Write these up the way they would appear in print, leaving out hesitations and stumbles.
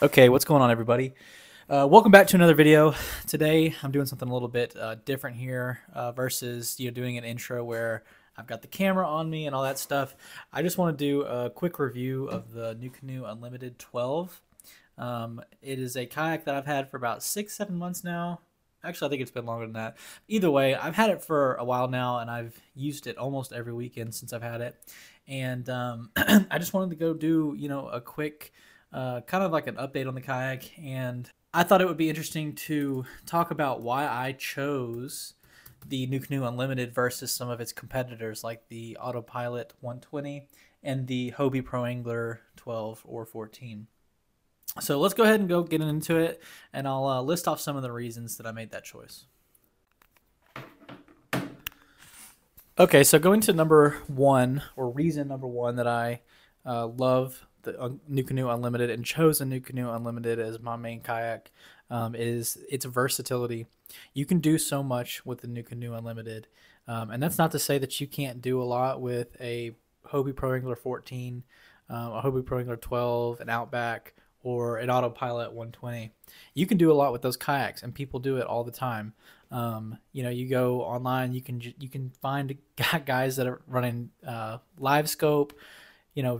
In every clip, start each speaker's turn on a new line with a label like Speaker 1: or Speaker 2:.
Speaker 1: Okay, what's going on, everybody? Welcome back to another video. Today, I'm doing something a little bit different here versus doing an intro where I've got the camera on me and all that stuff. I just want to do a quick review of the NuCanoe Unlimited 12. It is a kayak that I've had for about 6-7 months now. Actually, I think it's been longer than that. Either way, I've had it for a while now, and I've used it almost every weekend since I've had it. And I just wanted to go do a quick kind of like an update on the kayak, and I thought it would be interesting to talk about why I chose the NuCanoe Unlimited versus some of its competitors like the Autopilot 120 and the Hobie Pro Angler 12 or 14. So let's go ahead and go get into it, and I'll list off some of the reasons that I made that choice. Okay, so going to number one, or reason number one that I love the NuCanoe Unlimited and chose a NuCanoe Unlimited as my main kayak is its versatility. You can do so much with the NuCanoe Unlimited, and that's not to say that you can't do a lot with a Hobie Pro Angler 14, a Hobie Pro Angler 12, an Outback, or an Autopilot 120. You can do a lot with those kayaks, and people do it all the time. You go online, you can find guys that are running live scope,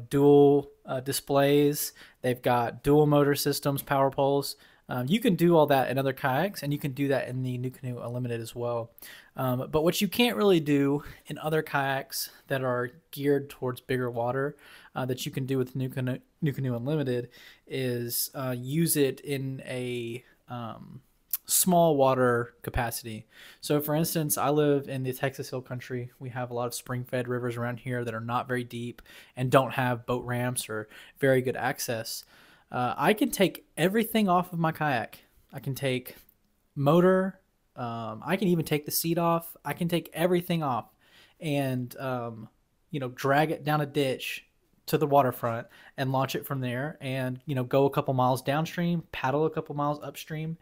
Speaker 1: dual displays. They've got dual motor systems, power poles. You can do all that in other kayaks, and you can do that in the NuCanoe Unlimited as well. But what you can't really do in other kayaks that are geared towards bigger water that you can do with NuCanoe Unlimited is use it in a small water capacity. So for instance, I live in the Texas Hill Country. We have a lot of spring-fed rivers around here that are not very deep and don't have boat ramps or very good access. I can take everything off of my kayak. I can take motor. I can even take the seat off. I can take everything off and drag it down a ditch to the waterfront and launch it from there, and go a couple miles downstream, paddle a couple miles upstream,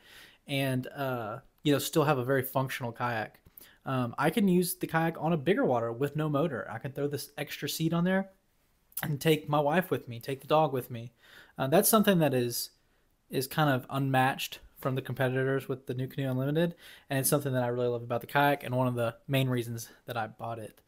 Speaker 1: and still have a very functional kayak. I can use the kayak on a bigger water with no motor. I can throw this extra seat on there and take my wife with me, take the dog with me. That's something that is kind of unmatched from the competitors with the NuCanoe Unlimited, and it's something that I really love about the kayak and one of the main reasons that I bought it.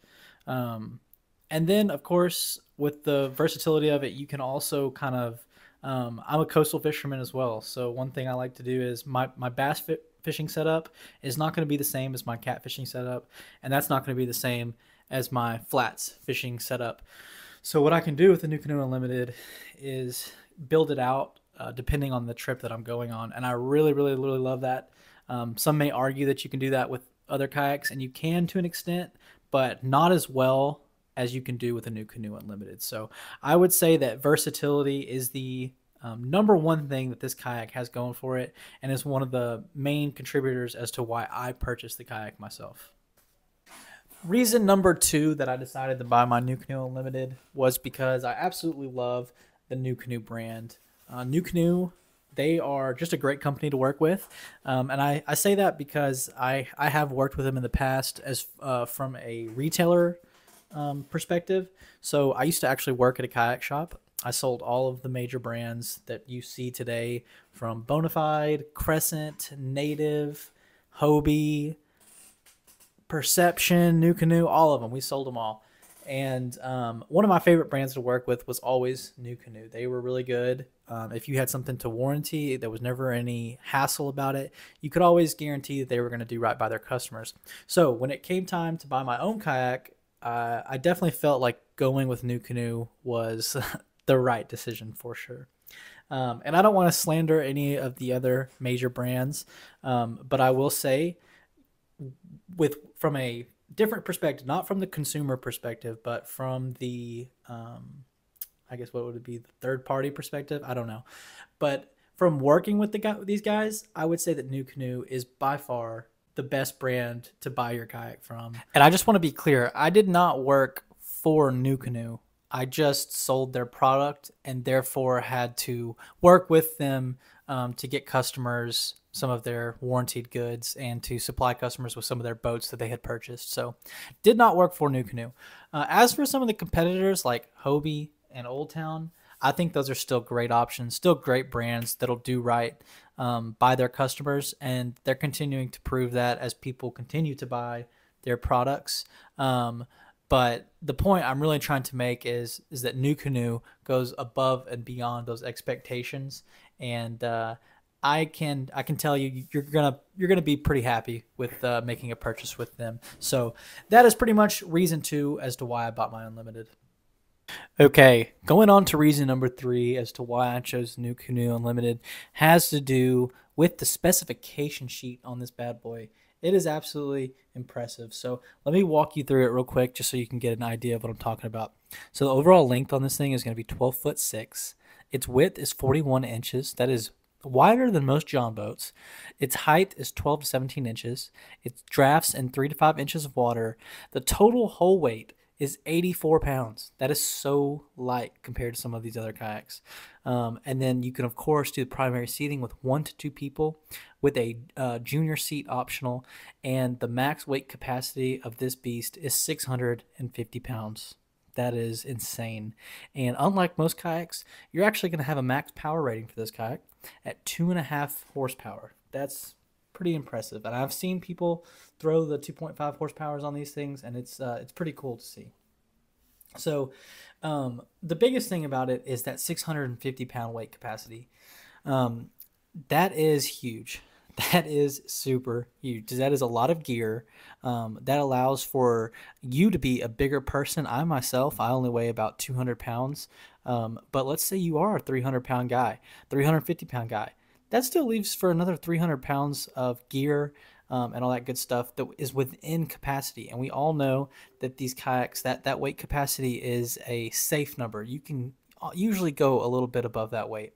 Speaker 1: And then, of course, with the versatility of it, you can also kind of I'm a coastal fisherman as well. So one thing I like to do is my bass fishing setup is not going to be the same as my catfishing setup, and that's not going to be the same as my flats fishing setup. So what I can do with the NuCanoe Unlimited is build it out depending on the trip that I'm going on, and I really, really, really love that. Some may argue that you can do that with other kayaks, and you can to an extent, but not as well as you can do with a NuCanoe Unlimited. So I would say that versatility is the number one thing that this kayak has going for it, and is one of the main contributors as to why I purchased the kayak myself. Reason number two that I decided to buy my NuCanoe Unlimited was because I absolutely love the NuCanoe brand. NuCanoe, they are just a great company to work with, and I say that because I have worked with them in the past as from a retailer perspective. So I used to actually work at a kayak shop. I sold all of the major brands that you see today, from Bonafide, Crescent, Native, Hobie, Perception, NuCanoe, all of them. We sold them all. And one of my favorite brands to work with was always NuCanoe. They were really good. If you had something to warranty, there was never any hassle about it. You could always guarantee that they were going to do right by their customers. So when it came time to buy my own kayak, I definitely felt like going with NuCanoe was the right decision for sure. And I don't want to slander any of the other major brands, but I will say, from a different perspective, not from the consumer perspective, but from the I guess what would it be, the third party perspective? I don't know, but from working with these guys, I would say that NuCanoe is by far the best brand to buy your kayak from. And I just want to be clear, I did not work for NuCanoe. I just sold their product and therefore had to work with them to get customers some of their warranted goods and to supply customers with some of their boats that they had purchased. So did not work for NuCanoe. As for some of the competitors like Hobie and Old Town, I think those are still great options, still great brands that'll do right by their customers, and they're continuing to prove that as people continue to buy their products. But the point I'm really trying to make is that NuCanoe goes above and beyond those expectations, and I can tell you you're gonna be pretty happy with making a purchase with them. So that is pretty much reason two as to why I bought my unlimited. Okay, going on to reason number three as to why I chose NuCanoe Unlimited has to do with the specification sheet on this bad boy. It is absolutely impressive. So let me walk you through it real quick just so you can get an idea of what I'm talking about. So the overall length on this thing is going to be 12 foot 6. Its width is 41 inches. That is wider than most John boats. Its height is 12 to 17 inches. It drafts in 3 to 5 inches of water. The total hull weight is 84 pounds. That is so light compared to some of these other kayaks. And then you can, of course, do the primary seating with 1 to 2 people with a junior seat optional. And the max weight capacity of this beast is 650 pounds. That is insane. And unlike most kayaks, you're actually going to have a max power rating for this kayak at 2.5 horsepower. That's pretty impressive. And I've seen people throw the 2.5 horsepowers on these things, and it's pretty cool to see. So the biggest thing about it is that 650-pound weight capacity. That is huge. That is super huge. That is a lot of gear. That allows for you to be a bigger person. I myself, I only weigh about 200 pounds. But let's say you are a 300-pound guy, 350-pound guy. That still leaves for another 300 pounds of gear and all that good stuff that is within capacity. And we all know that these kayaks, that weight capacity is a safe number. You can usually go a little bit above that weight.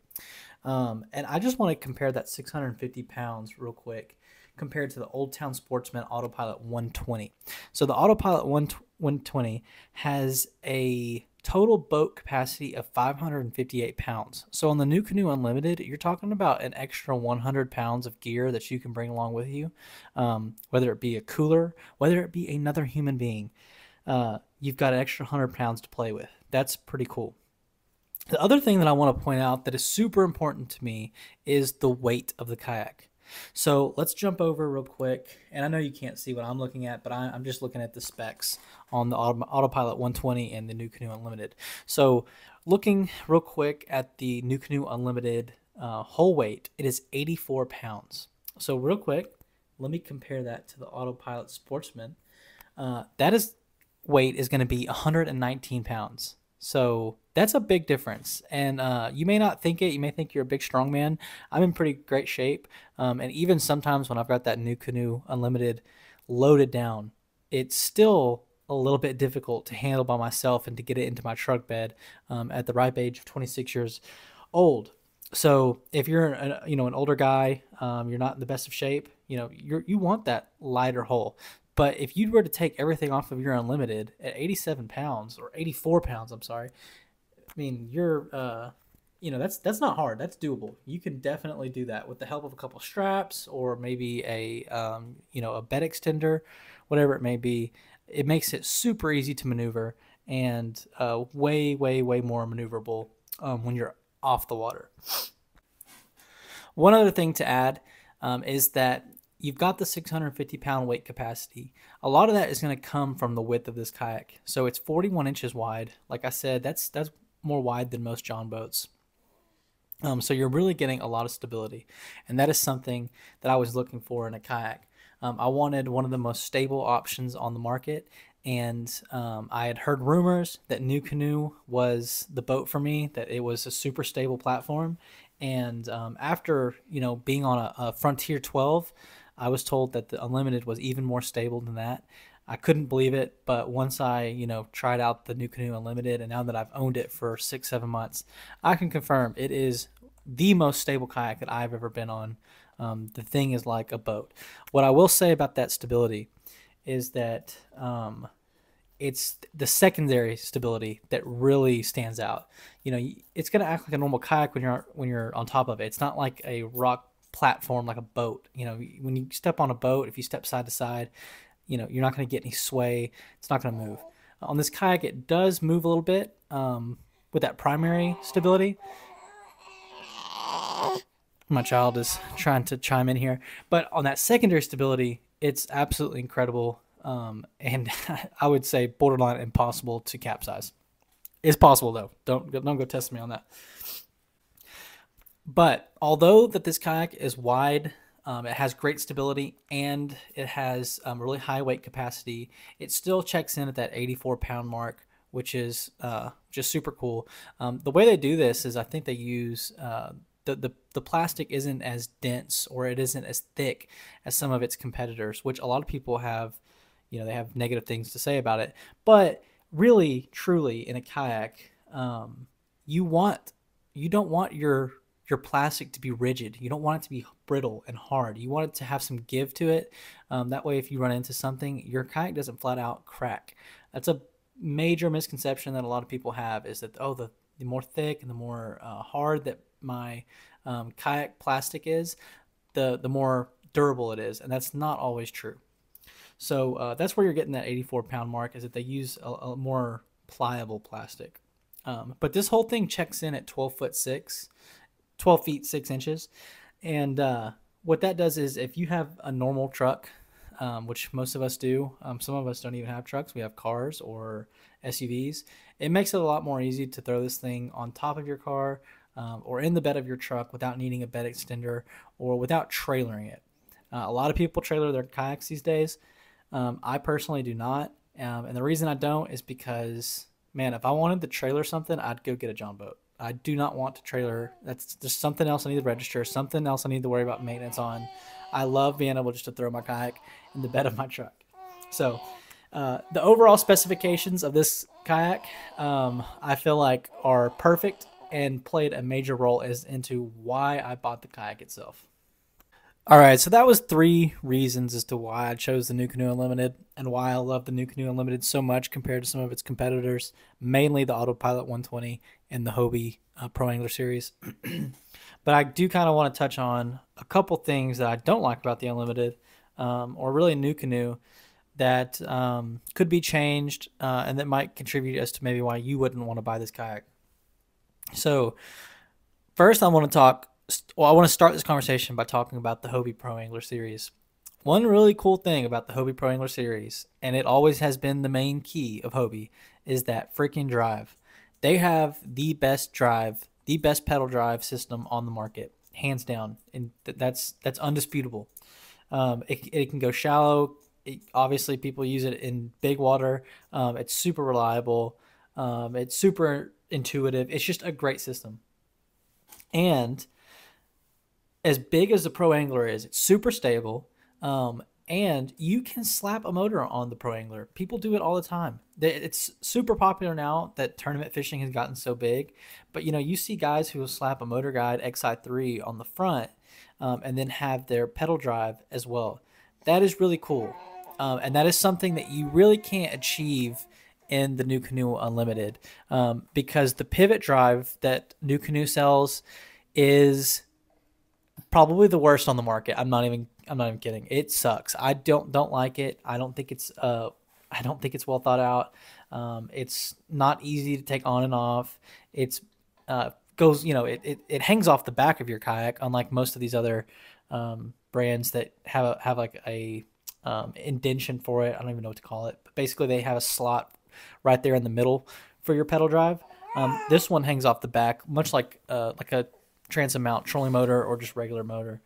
Speaker 1: And I just want to compare that 650 pounds real quick compared to the Old Town Sportsman Autopilot 120. So the Autopilot 120 has a total boat capacity of 558 pounds. So on the NuCanoe Unlimited, you're talking about an extra 100 pounds of gear that you can bring along with you, whether it be a cooler, whether it be another human being. You've got an extra 100 pounds to play with. That's pretty cool. The other thing that I want to point out that is super important to me is the weight of the kayak. So let's jump over real quick. And I know you can't see what I'm looking at, but I'm just looking at the specs on the Autopilot 120 and the NuCanoe Unlimited. So looking real quick at the NuCanoe Unlimited whole weight, it is 84 pounds. So real quick, let me compare that to the Autopilot Sportsman. Weight is going to be 119 pounds. So that's a big difference. And you may not think it. You may think you're a big, strong man. I'm in pretty great shape. And even sometimes when I've got that NuCanoe Unlimited loaded down, it's still a little bit difficult to handle by myself and to get it into my truck bed at the ripe age of 26 years old. So if you're an older guy, you're not in the best of shape, you want that lighter hull. But if you were to take everything off of your Unlimited at 87 pounds or 84 pounds, I'm sorry, I mean, that's not hard. That's doable. You can definitely do that with the help of a couple straps or maybe a bed extender, whatever it may be. It makes it super easy to maneuver and way, way, way more maneuverable when you're off the water. One other thing to add is that you've got the 650-pound weight capacity. A lot of that is going to come from the width of this kayak. So it's 41 inches wide. Like I said, that's more wide than most John boats. So you're really getting a lot of stability. And that is something that I was looking for in a kayak. I wanted one of the most stable options on the market. And I had heard rumors that NuCanoe was the boat for me, that it was a super stable platform. And after being on a Frontier 12, I was told that the Unlimited was even more stable than that. I couldn't believe it, but once I tried out the NuCanoe Unlimited, and now that I've owned it for 6-7 months, I can confirm it is the most stable kayak that I've ever been on. The thing is like a boat. What I will say about that stability is that it's the secondary stability that really stands out. It's going to act like a normal kayak when you're on top of it. It's not like a rock platform like a boat. When you step on a boat, if you step side to side, you're not going to get any sway. It's not going to move. On this kayak, it does move a little bit, with that primary stability. My child is trying to chime in here, but on that secondary stability, it's absolutely incredible, and I would say borderline impossible to capsize. It's possible though. Don't go test me on that. But although that this kayak is wide, it has great stability, and it has really high weight capacity, it still checks in at that 84-pound mark, which is just super cool. The way they do this is I think they use the plastic isn't as dense, or it isn't as thick as some of its competitors, which a lot of people have, they have negative things to say about it. But really, truly, in a kayak, you want you don't want your plastic to be rigid. You don't want it to be brittle and hard. You want it to have some give to it. That way, if you run into something, your kayak doesn't flat out crack. That's a major misconception that a lot of people have, is that, oh, the more thick and the more hard that my kayak plastic is, the more durable it is, and that's not always true. So that's where you're getting that 84-pound mark, is that they use a more pliable plastic. But this whole thing checks in at 12 feet 6 inches, and what that does is, if you have a normal truck, which most of us do, some of us don't even have trucks, we have cars or SUVs, it makes it a lot more easy to throw this thing on top of your car, or in the bed of your truck without needing a bed extender, or without trailering it. A lot of people trailer their kayaks these days. I personally do not, and the reason I don't is because, man, if I wanted to trailer something, I'd go get a John boat. I do not want to trailer. That's just something else I need to register, something else I need to worry about maintenance on. I love being able just to throw my kayak in the bed of my truck. So the overall specifications of this kayak, I feel like, are perfect and played a major role as into why I bought the kayak itself. All right, so that was 3 reasons as to why I chose the NuCanoe Unlimited, and why I love the NuCanoe Unlimited so much compared to some of its competitors, mainly the Autopilot 120 and the Hobie Pro Angler Series. But I do kind of want to touch on a couple things that I don't like about the Unlimited, or really NuCanoe, that could be changed, and that might contribute as to maybe why you wouldn't want to buy this kayak. So first, I want to start this conversation by talking about the Hobie Pro Angler Series. One really cool thing about the Hobie Pro Angler Series, and it always has been the main key of Hobie, is that freaking drive. They have the best drive, the best pedal drive system on the market, hands down, and that's undisputable. It can go shallow. Obviously, people use it in big water. It's super reliable. It's super intuitive. It's just a great system. And as big as the Pro Angler is, it's super stable, and you can slap a motor on the Pro Angler. People do it all the time. It's super popular now that tournament fishing has gotten so big, but you see guys who will slap a Motor Guide XI3 on the front, and then have their pedal drive as well. That is really cool, and that is something that you really can't achieve in the NuCanoe Unlimited, because the pivot drive that NuCanoe sells is probably the worst on the market. I'm not even kidding. It sucks. I don't like it. I don't think it's well thought out. It's not easy to take on and off. It's goes, it hangs off the back of your kayak, unlike most of these other brands that have like a indentation for it. I don't even know what to call it, but basically they have a slot right there in the middle for your pedal drive. This one hangs off the back, much like a transom mount trolling motor or just regular motor,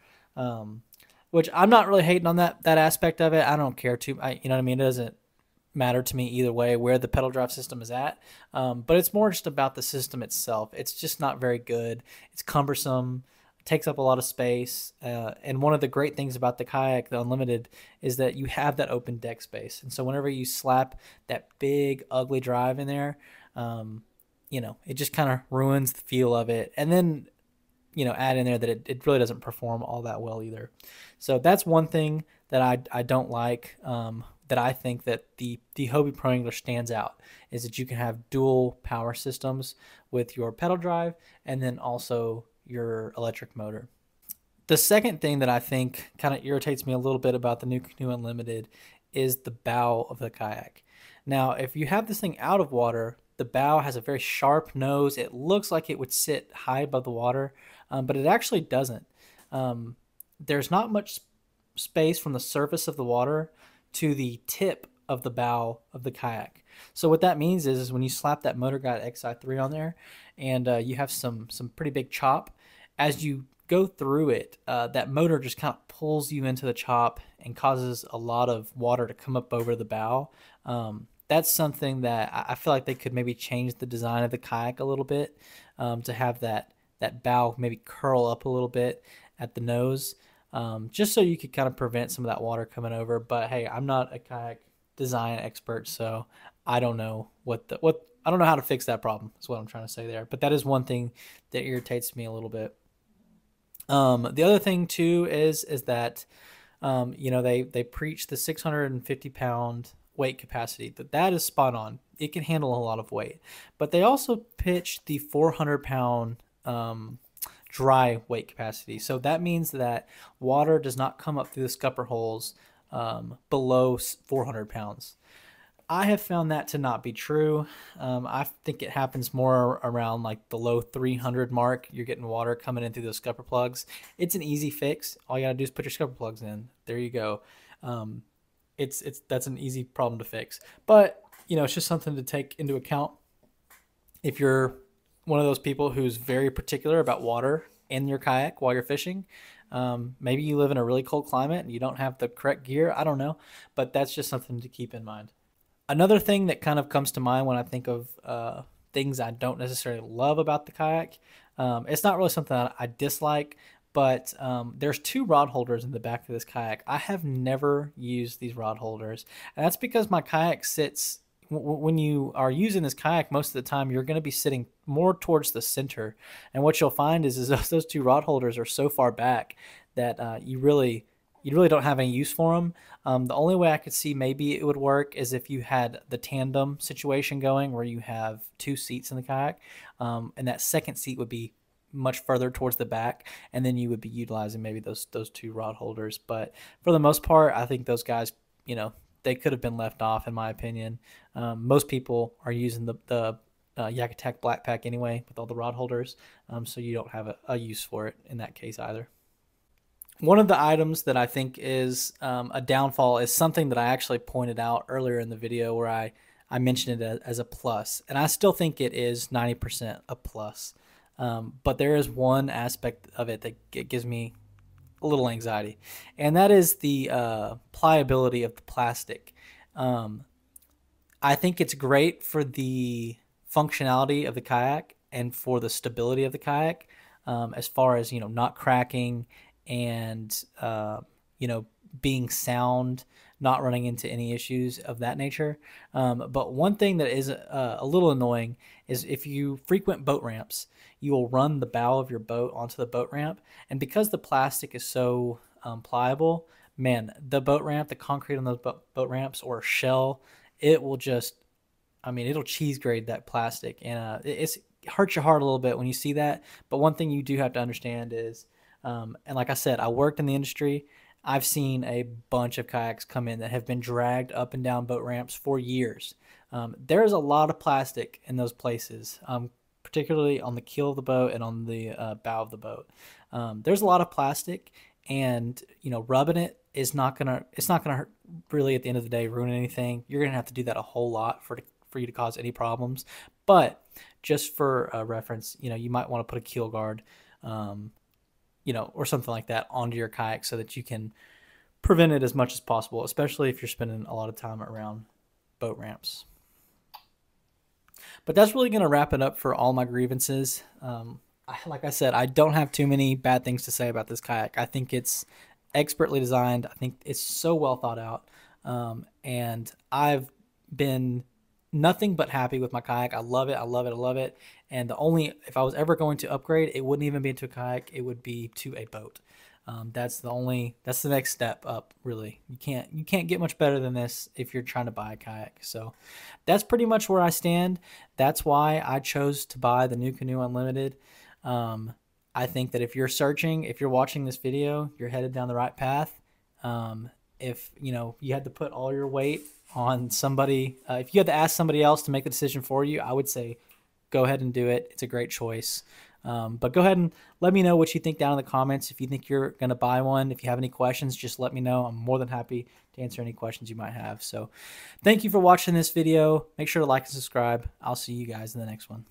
Speaker 1: which I'm not really hating on that aspect of it. I don't care too. You know what I mean? It doesn't matter to me either way where the pedal drive system is at, but it's more just about the system itself. It's just not very good. It's cumbersome. It takes up a lot of space, and one of the great things about the kayak, the Unlimited, is that you have that open deck space, and so whenever you slap that big ugly drive in there, it just kind of ruins the feel of it. And then add in there that it really doesn't perform all that well either. So that's one thing that I don't like, that I think that the Hobie Pro Angler stands out, is that you can have dual power systems with your pedal drive and then also your electric motor. The second thing that I think kind of irritates me a little bit about the NuCanoe Unlimited is the bow of the kayak. Now, if you have this thing out of water, The bow has a very sharp nose. It looks like it would sit high above the water, but it actually doesn't. There's not much space from the surface of the water to the tip of the bow of the kayak. So what that means is when you slap that Motor Guide XI3 on there, and you have some pretty big chop, as you go through it, that motor just kind of pulls you into the chop and causes a lot of water to come up over the bow. That's something that I feel like they could maybe change the design of the kayak a little bit, to have that bow maybe curl up a little bit at the nose, just so you could kind of prevent some of that water coming over. But hey, I'm not a kayak design expert, so I don't know I don't know how to fix that problem. Is what I'm trying to say there. But that is one thing that irritates me a little bit. The other thing too is that they preach the 650-pound weight capacity. That is spot on. It can handle a lot of weight, but they also pitch the 400-pound dry weight capacity. So that means that water does not come up through the scupper holes below 400 pounds. I have found that to not be true. I think it happens more around like the low 300 mark. You're getting water coming in through those scupper plugs. It's an easy fix. All you gotta do is put your scupper plugs in. There you go. That's an easy problem to fix. But it's just something to take into account if you're one of those people who's very particular about water in your kayak while you're fishing. Maybe you live in a really cold climate and you don't have the correct gear. I don't know, but that's just something to keep in mind. Another thing that kind of comes to mind when I think of things I don't necessarily love about the kayak, it's not really something that I dislike, but there's 2 rod holders in the back of this kayak. I have never used these rod holders, and that's because my kayak sits, when you are using this kayak, most of the time you're going to be sitting more towards the center, and what you'll find is those 2 rod holders are so far back that you really don't have any use for them. The only way I could see maybe it would work is if you had the tandem situation going where you have 2 seats in the kayak, and that second seat would be much further towards the back, and then you would be utilizing maybe those 2 rod holders. But for the most part, I think those guys, they could have been left off, in my opinion. Most people are using the Yak Attack Black Pack anyway with all the rod holders, so you don't have a use for it in that case either. One of the items that I think is a downfall is something that I actually pointed out earlier in the video, where I mentioned it as a plus, and I still think it is 90% a plus. But there is one aspect of it that gives me a little anxiety, and that is the pliability of the plastic. I think it's great for the functionality of the kayak and for the stability of the kayak, as far as not cracking and being sound, not running into any issues of that nature. But one thing that is a little annoying is if you frequent boat ramps, you will run the bow of your boat onto the boat ramp, and because the plastic is so pliable, man, the boat ramp, the concrete on those boat ramps or shell, it will just, it'll cheese grade that plastic, and it hurts your heart a little bit when you see that. But one thing you do have to understand is, and like I said, I worked in the industry. I've seen a bunch of kayaks come in that have been dragged up and down boat ramps for years. There's a lot of plastic in those places, particularly on the keel of the boat and on the bow of the boat. There's a lot of plastic, and rubbing it is not gonna hurt, really, at the end of the day, ruin anything. You're gonna have to do that a whole lot for you to cause any problems. But just for reference, you might want to put a keel guard, or something like that onto your kayak so that you can prevent it as much as possible, especially if you're spending a lot of time around boat ramps. But that's really going to wrap it up for all my grievances. Like I said, I don't have too many bad things to say about this kayak. I think it's expertly designed. I think it's so well thought out. And I've been nothing but happy with my kayak. I love it. I love it. I love it. And if I was ever going to upgrade, it wouldn't even be into a kayak. It would be to a boat. That's the next step up, really. You can't get much better than this if you're trying to buy a kayak. So that's pretty much where I stand. That's why I chose to buy the NuCanoe Unlimited. I think that if you're watching this video, you're headed down the right path. If you had to put all your weight on somebody. If you had to ask somebody else to make the decision for you, I would say go ahead and do it. It's a great choice. But go ahead and let me know what you think down in the comments. If you think you're going to buy one, if you have any questions, just let me know. I'm more than happy to answer any questions you might have. So thank you for watching this video. Make sure to like and subscribe. I'll see you guys in the next one.